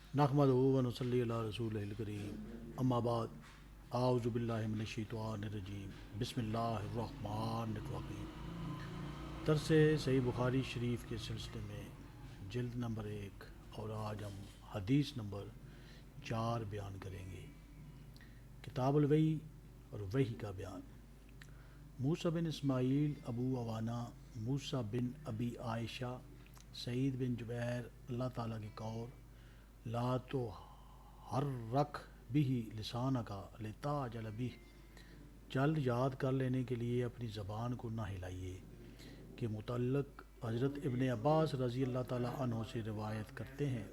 नहमदुहु व नुसल्ली अला रसूलिहिल करीम अम्मा बाद आऊज़ु बिल्लाहि मिनश शैतानिर रजीम बिस्मिल्लाहिर रहमानिर रहीम। दर्स सही बुखारी शरीफ के सिलसिले में जिल्द नंबर 1 और आज हम हदीस नंबर 4 बयान करेंगे। किताबुल वही और वही का बयान। मूसा बिन इस्माईल अबू अवाना, मूसा बिन अबी आयशा, सईद बिन जुबैर अल्लाह ताला की कौर, ला तो हर रख बिही लिसाना का लेता जल बिह, जल्द याद कर लेने के लिए अपनी ज़बान को ना हिलाइए, के मुतल्लक़ हज़रत इब्ने अब्बास रज़ी अल्लाह ताला अन्हु से रिवायत करते हैं।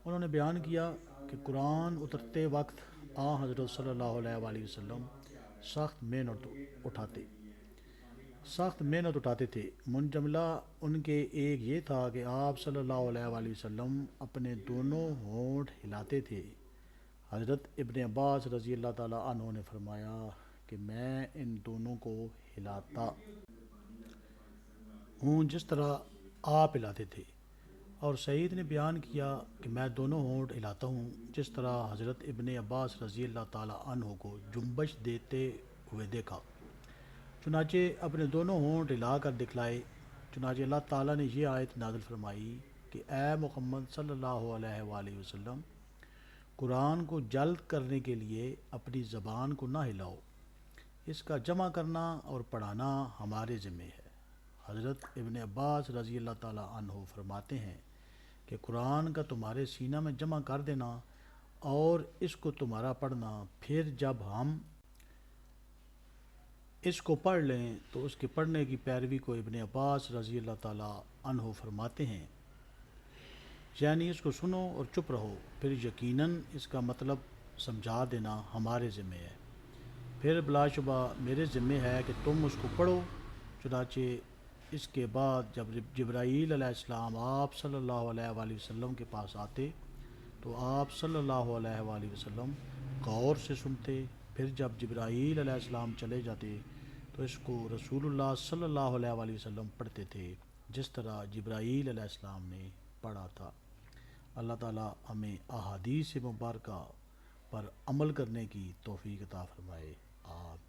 उन्होंने बयान किया कि कुरान उतरते वक्त आ हज़रत सल्लल्लाहु अलैहि वसल्लम सख्त मेहनत उठाते थे। मुंजमला उनके एक ये था कि आप सल्लल्लाहु अलैहि वसल्लम अपने दोनों होंठ हिलाते थे। हज़रत इब्ने अब्बास रज़ी अल्लाह ताला अन्हु ने फरमाया कि मैं इन दोनों को हिलाता हूँ जिस तरह आप हिलाते थे, और सईद ने बयान किया कि मैं दोनों होंठ हिलाता हूँ जिस तरह हज़रत इब्ने अब्बास रज़ी अल्लाह ताला अन्हु को जुम्बश देते हुए देखा। चुनाचे अपने दोनों होंठ हिला कर दिखलाए। चुनाचे अल्लाह ताला ने यह आयत नाज़िल फरमाई कि ए मुहम्मद सल्लल्लाहु अलैहि वसल्लम, कुरान को जल्द करने के लिए अपनी ज़बान को ना हिलाओ, इसका जमा करना और पढ़ाना हमारे ज़िम्मे है। हज़रत इब्ने अब्बास रज़ी अल्लाह ताला अन्हु फरमाते हैं कि कुरान का तुम्हारे सीना में जमा कर देना और इसको तुम्हारा पढ़ना, फिर जब हम इसको पढ़ लें तो उसके पढ़ने की पैरवी को इब्ने अब्बास रज़ी अल्लाह ताला अन्हु फरमाते हैं, यानी इसको सुनो और चुप रहो, फिर यकीनन इसका मतलब समझा देना हमारे ज़िम्मे है, फिर बिलाशुबा मेरे ज़िम्मे है कि तुम उसको पढ़ो। चुनाचे इसके बाद जब जिब्राईल अलैहिस्सलाम आप सल्लल्लाहु अलैहि वसल्लम के पास आते तो आप सल्लल्लाहु अलैहि वसल्लम गौर से सुनते। फिर जब जिब्राईल अलैहिस्सलाम चले जाते तो इसको रसूलुल्लाह सल्लल्लाहु अलैहि वसल्लम पढ़ते थे जिस तरह जिब्राईल अलैहिस्सलाम ने पढ़ा था। अल्लाह ताला हमें अहादीस मुबारका पर अमल करने की तौफीक अता फरमाए। आमीन।